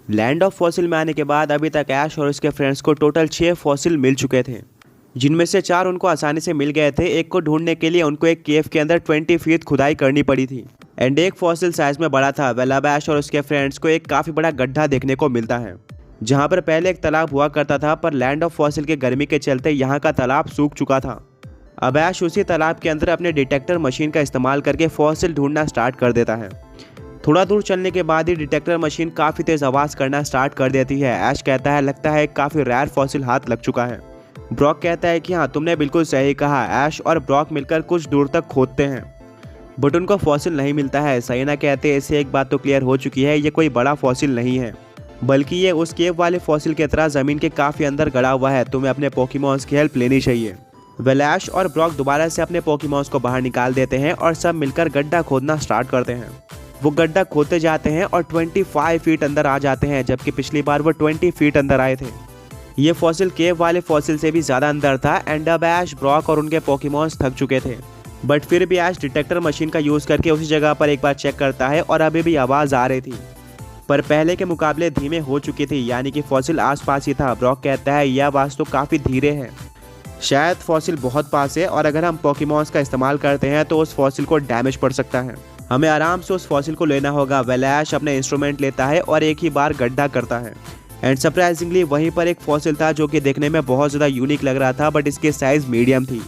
Land of fossil में आने के बाद अभी तक ऐश और उसके फ्रेंड्स को टोटल 6 फॉसिल मिल चुके थे, जिनमें से 4 उनको आसानी से मिल गए थे। एक को ढूंढने के लिए उनको एक केव के अंदर 20 फीट खुदाई करनी पड़ी थी एंड एक फॉसिल साइज में बड़ा था। वेल अब ऐश और उसके फ्रेंड्स को एक काफ़ी बड़ा गड्ढा देखने को मिलता है, जहाँ पर पहले एक तालाब हुआ करता था, पर लैंड ऑफ फॉसिल के गर्मी के चलते यहाँ का तालाब सूख चुका था। अब ऐश उसी तालाब के अंदर अपने डिटेक्टर मशीन का इस्तेमाल करके फॉसिल ढूंढना स्टार्ट कर देता है। थोड़ा दूर चलने के बाद ही डिटेक्टर मशीन काफ़ी तेज़ आवाज़ करना स्टार्ट कर देती है। ऐश कहता है लगता है काफ़ी रेयर फॉसिल हाथ लग चुका है। ब्रॉक कहता है कि हाँ तुमने बिल्कुल सही कहा। ऐश और ब्रॉक मिलकर कुछ दूर तक खोदते हैं बट उनको फॉसिल नहीं मिलता है। साइना कहते हैं इससे एक बात तो क्लियर हो चुकी है, ये कोई बड़ा फॉसिल नहीं है बल्कि ये उस केव वाले फॉसिल की तरह ज़मीन के काफ़ी अंदर गड़ा हुआ है। तुम्हें अपने पोकेमॉन्स की हेल्प लेनी चाहिए। वेल ऐश और ब्रॉक दोबारा से अपने पोकेमॉन्स को बाहर निकाल देते हैं और सब मिलकर गड्ढा खोदना स्टार्ट करते हैं। वो गड्ढा खोदते जाते हैं और 25 फीट अंदर आ जाते हैं, जबकि पिछली बार वो 20 फीट अंदर आए थे। ये फॉसिल केव वाले फॉसिल से भी ज़्यादा अंदर था एंड अब ऐश, ब्रॉक और उनके पोकेमॉन्स थक चुके थे, बट फिर भी ऐश डिटेक्टर मशीन का यूज़ करके उसी जगह पर एक बार चेक करता है और अभी भी आवाज़ आ रही थी, पर पहले के मुकाबले धीमे हो चुकी थी, यानी कि फॉसिल आसपास ही था। ब्रॉक कहता है यह आवाज़ तो काफ़ी धीरे है, शायद फॉसिल बहुत पास है और अगर हम पोकेमॉन्स का इस्तेमाल करते हैं तो उस फॉसिल को डैमेज पड़ सकता है। हमें आराम से उस फॉसिल को लेना होगा। वेल ऐश अपने इंस्ट्रूमेंट लेता है और एक ही बार गड्ढा करता है एंड सरप्राइजिंगली वहीं पर एक फॉसिल था जो कि देखने में बहुत ज़्यादा यूनिक लग रहा था, बट इसकी साइज़ मीडियम थी।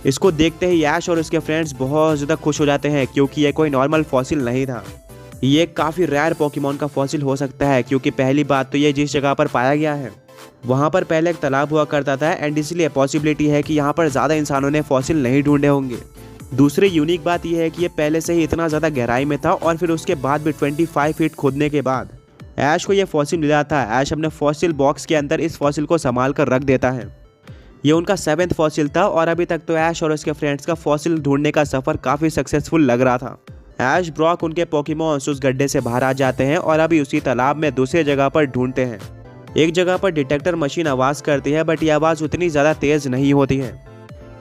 इसको देखते ही ऐश और उसके फ्रेंड्स बहुत ज़्यादा खुश हो जाते हैं क्योंकि ये कोई नॉर्मल फॉसिल नहीं था, ये काफ़ी रेयर पोकेमॉन का फॉसिल हो सकता है। क्योंकि पहली बात तो ये जिस जगह पर पाया गया है वहाँ पर पहले एक तालाब हुआ करता था एंड इसलिए पॉसिबिलिटी है कि यहाँ पर ज़्यादा इंसानों ने फॉसिल नहीं ढूंढे होंगे। दूसरी यूनिक बात यह है कि ये पहले से ही इतना ज़्यादा गहराई में था और फिर उसके बाद भी 25 फीट खोदने के बाद ऐश को ये फॉसिल मिला था। ऐश अपने फॉसिल बॉक्स के अंदर इस फॉसिल को संभाल कर रख देता है। ये उनका 7th फॉसिल था और अभी तक तो ऐश और उसके फ्रेंड्स का फॉसिल ढूंढने का सफ़र काफ़ी सक्सेसफुल लग रहा था। ऐश, ब्रॉक, उनके पोकेमॉन्स उस गड्ढे से बाहर आ जाते हैं और अभी उसी तालाब में दूसरी जगह पर ढूंढते हैं। एक जगह पर डिटेक्टर मशीन आवाज़ करती है बट ये आवाज़ उतनी ज़्यादा तेज़ नहीं होती है,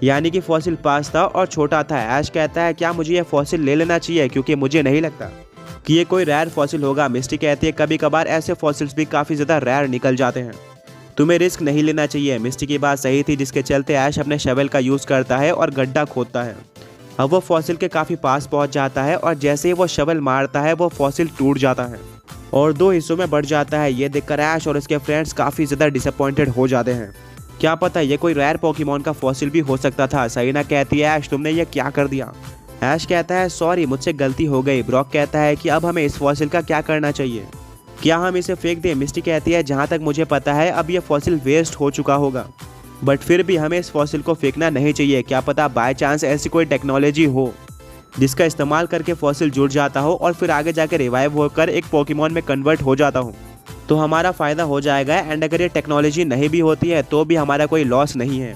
यानी कि फॉसिल पास था और छोटा था। ऐश कहता है क्या मुझे ये फॉसिल ले लेना चाहिए क्योंकि मुझे नहीं लगता कि ये कोई रेयर फॉसिल होगा। मिस्टी कहती है कभी कभार ऐसे फॉसिल्स भी काफ़ी ज़्यादा रेयर निकल जाते हैं, तुम्हें रिस्क नहीं लेना चाहिए। मिस्टी की बात सही थी, जिसके चलते ऐश अपने शवल का यूज़ करता है और गड्ढा खोदता है। अब वो फॉसिल के काफ़ी पास पहुंच जाता है और जैसे ही वो शवल मारता है वो फॉसिल टूट जाता है और 2 हिस्सों में बढ़ जाता है। ये देखकर ऐश और उसके फ्रेंड्स काफ़ी ज़्यादा डिसअपॉइंटेड हो जाते हैं। क्या पता ये कोई रेयर पोकेमॉन का फॉसिल भी हो सकता था। साइना कहती है ऐश तुमने ये क्या कर दिया। ऐश कहता है सॉरी मुझसे गलती हो गई। ब्रॉक कहता है कि अब हमें इस फॉसिल का क्या करना चाहिए, क्या हम इसे फेंक दें। मिस्टी कहती है जहाँ तक मुझे पता है अब ये फॉसिल वेस्ट हो चुका होगा, बट फिर भी हमें इस फॉसिल को फेंकना नहीं चाहिए। क्या पता बाय चांस ऐसी कोई टेक्नोलॉजी हो जिसका इस्तेमाल करके फॉसिल जुड़ जाता हो और फिर आगे जाकर रिवाइव होकर एक पोकेमॉन में कन्वर्ट हो जाता हो, तो हमारा फ़ायदा हो जाएगा। एंड अगर ये टेक्नोलॉजी नहीं भी होती है तो भी हमारा कोई लॉस नहीं है,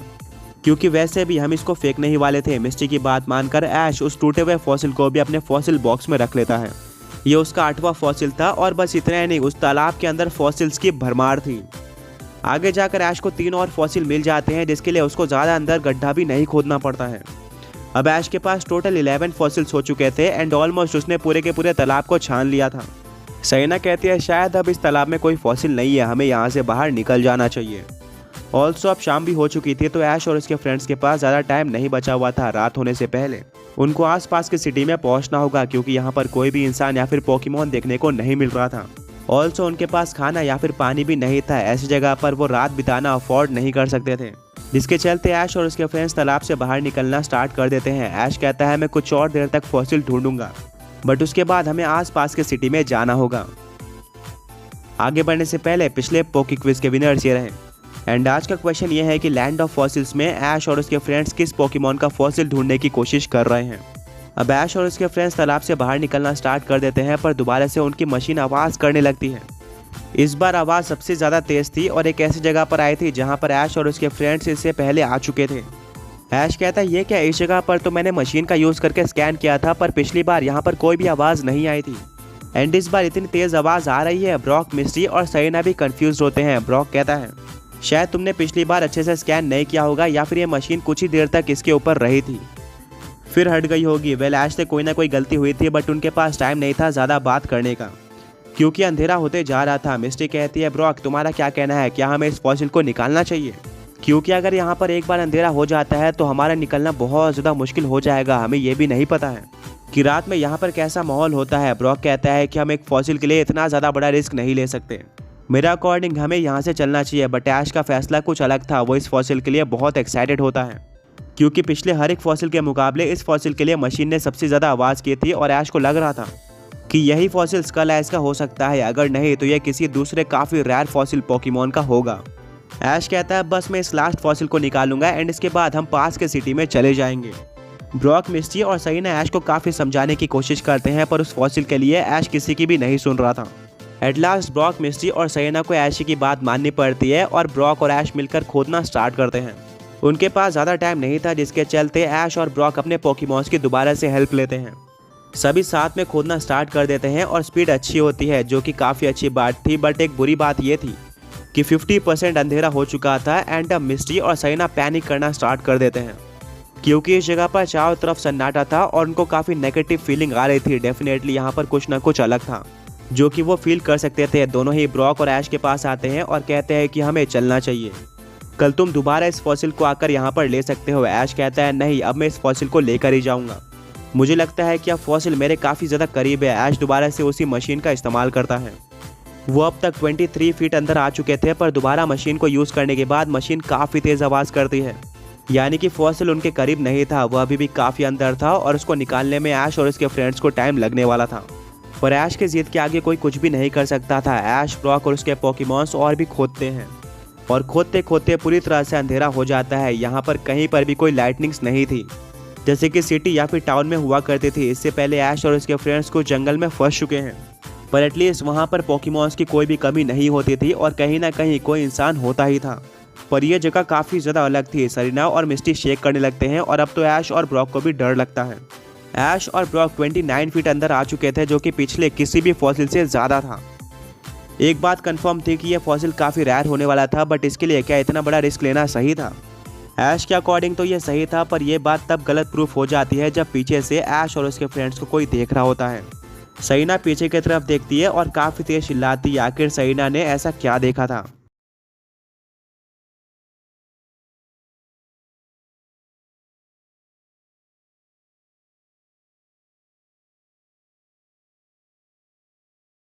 क्योंकि वैसे भी हम इसको फेंकने ही वाले थे। मिस्टी की बात मानकर ऐश उस टूटे हुए फॉसिल को भी अपने फॉसिल बॉक्स में रख लेता है। ये उसका 8वां फॉसिल था और बस इतना ही नहीं, उस तालाब के अंदर फॉसिल्स की भरमार थी। आगे जाकर ऐश को 3 और फॉसिल मिल जाते हैं, जिसके लिए उसको ज़्यादा अंदर गड्ढा भी नहीं खोदना पड़ता है। अब ऐश के पास टोटल 11 फॉसिल्स हो चुके थे एंड ऑलमोस्ट उसने पूरे के पूरे तालाब को छान लिया था। साइना कहती है शायद अब इस तालाब में कोई फॉसिल नहीं है, हमें यहाँ से बाहर निकल जाना चाहिए। ऑल्सो अब शाम भी हो चुकी थी तो ऐश और उसके फ्रेंड्स के पास ज़्यादा टाइम नहीं बचा हुआ था। रात होने से पहले उनको आसपास की सिटी में पहुंचना होगा, क्योंकि यहाँ पर कोई भी इंसान या फिर पोकेमॉन देखने को नहीं मिल रहा था। ऑल्सो उनके पास खाना या फिर पानी भी नहीं था। ऐसी जगह पर वो रात बिताना अफोर्ड नहीं कर सकते थे, जिसके चलते ऐश और उसके फ्रेंड्स तालाब से बाहर निकलना स्टार्ट कर देते हैं। ऐश कहता है मैं कुछ और देर तक फॉसिल ढूंढूंगा, बट उसके बाद हमें आसपास के सिटी में जाना होगा। आगे बढ़ने से पहले पिछले पोकी क्विज के विनर्स ये रहे एंड आज का क्वेश्चन ये है कि लैंड ऑफ फॉसिल्स में ऐश और उसके फ्रेंड्स किस पोकेमॉन का फॉसिल ढूंढने की कोशिश कर रहे हैं। अब ऐश और उसके फ्रेंड्स तालाब से बाहर निकलना स्टार्ट कर देते हैं, पर दोबारा से उनकी मशीन आवाज़ करने लगती है। इस बार आवाज़ सबसे ज़्यादा तेज़ थी और एक ऐसी जगह पर आई थी जहाँ पर ऐश और उसके फ्रेंड्स इससे पहले आ चुके थे। ऐश कहता है ये क्या, इस जगह पर तो मैंने मशीन का यूज़ करके स्कैन किया था, पर पिछली बार यहाँ पर कोई भी आवाज़ नहीं आई थी एंड इस बार इतनी तेज़ आवाज़ आ रही है। ब्रॉक, मिस्टी और साइना भी कंफ्यूज होते हैं। ब्रॉक कहता है शायद तुमने पिछली बार अच्छे से स्कैन नहीं किया होगा या फिर ये मशीन कुछ ही देर तक इसके ऊपर रही थी फिर हट गई होगी। वेल ऐश से कोई ना कोई गलती हुई थी, बट उनके पास टाइम नहीं था ज़्यादा बात करने का। क्योंकि अंधेरा होते जा रहा था। मिस्टी कहती है ब्रॉक तुम्हारा क्या कहना है, क्या हमें इस फॉसिल को निकालना चाहिए? क्योंकि अगर यहाँ पर एक बार अंधेरा हो जाता है तो हमारा निकलना बहुत ज़्यादा मुश्किल हो जाएगा। हमें ये भी नहीं पता है कि रात में यहाँ पर कैसा माहौल होता है। ब्रॉक कहता है कि हम एक फॉसिल के लिए इतना ज़्यादा बड़ा रिस्क नहीं ले सकते। मेरा अकॉर्डिंग हमें यहाँ से चलना चाहिए। बट ऐश का फैसला कुछ अलग था। वो इस फॉसिल के लिए बहुत एक्साइटेड होता है क्योंकि पिछले हर एक फॉसिल के मुकाबले इस फॉसिल के लिए मशीन ने सबसे ज़्यादा आवाज़ की थी और ऐश को लग रहा था कि यही फॉसिल स्कल आइज का हो सकता है। अगर नहीं तो यह किसी दूसरे काफ़ी रेयर फॉसिल पोकेमॉन का होगा। ऐश कहता है बस मैं इस लास्ट फॉसिल को निकालूंगा एंड इसके बाद हम पास के सिटी में चले जाएंगे। ब्रॉक, मिस्टी और सहीना ऐश को काफ़ी समझाने की कोशिश करते हैं पर उस फॉसिल के लिए ऐश किसी की भी नहीं सुन रहा था। एट लास्ट ब्रॉक, मिस्टी और सहीना को ऐश की बात माननी पड़ती है और ब्रॉक और ऐश मिलकर खोदना स्टार्ट करते हैं। उनके पास ज़्यादा टाइम नहीं था जिसके चलते ऐश और ब्रॉक अपने पोकेमॉन्स की दोबारा से हेल्प लेते हैं। सभी साथ में खोदना स्टार्ट कर देते हैं और स्पीड अच्छी होती है जो कि काफ़ी अच्छी बात थी। बट एक बुरी बात ये थी कि 50% अंधेरा हो चुका था एंड अब मिस्टी और सहीना पैनिक करना स्टार्ट कर देते हैं क्योंकि इस जगह पर चारों तरफ सन्नाटा था और उनको काफ़ी नेगेटिव फीलिंग आ रही थी। डेफिनेटली यहाँ पर कुछ ना कुछ अलग था जो कि वो फील कर सकते थे। दोनों ही ब्रॉक और ऐश के पास आते हैं और कहते हैं कि हमें चलना चाहिए, कल तुम दोबारा इस फॉसिल को आकर यहाँ पर ले सकते हो। ऐश कहता है नहीं, अब मैं इस फॉसिल को लेकर ही जाऊँगा। मुझे लगता है कि अब फॉसिल मेरे काफ़ी ज़्यादा करीब है। ऐश दोबारा से उसी मशीन का इस्तेमाल करता है। वो अब तक 23 फीट अंदर आ चुके थे पर दोबारा मशीन को यूज़ करने के बाद मशीन काफ़ी तेज़ आवाज़ करती है, यानी कि फॉसिल उनके करीब नहीं था, वह अभी भी काफ़ी अंदर था और उसको निकालने में ऐश और उसके फ्रेंड्स को टाइम लगने वाला था। पर ऐश के जिद के आगे कोई कुछ भी नहीं कर सकता था। ऐश, ब्रॉक और उसके पोकेमॉन्स और भी खोदते हैं और खोदते खोदते पूरी तरह से अंधेरा हो जाता है। यहाँ पर कहीं पर भी कोई लाइटनिंग्स नहीं थी जैसे कि सिटी या फिर टाउन में हुआ करती थी। इससे पहले ऐश और उसके फ्रेंड्स को जंगल में फंस चुके हैं पर एटलीस्ट वहाँ पर पोकेमॉन्स की कोई भी कमी नहीं होती थी और कहीं ना कहीं कोई इंसान होता ही था। पर यह जगह काफ़ी ज़्यादा अलग थी। सरीना और मिस्टी शेक करने लगते हैं और अब तो ऐश और ब्रॉक को भी डर लगता है। ऐश और ब्रॉक 29 फीट अंदर आ चुके थे जो कि पिछले किसी भी फॉसिल से ज़्यादा था। एक बात कंफर्म थी कि यह फॉसिल काफ़ी रेयर होने वाला था बट इसके लिए क्या इतना बड़ा रिस्क लेना सही था? ऐश के अकॉर्डिंग तो ये सही था पर यह बात तब गलत प्रूफ हो जाती है जब पीछे से ऐश और उसके फ्रेंड्स को कोई देख रहा होता है। सहीना पीछे की तरफ देखती है और काफ़ी तेज चिल्लाती है। आखिर सहीना ने ऐसा क्या देखा था?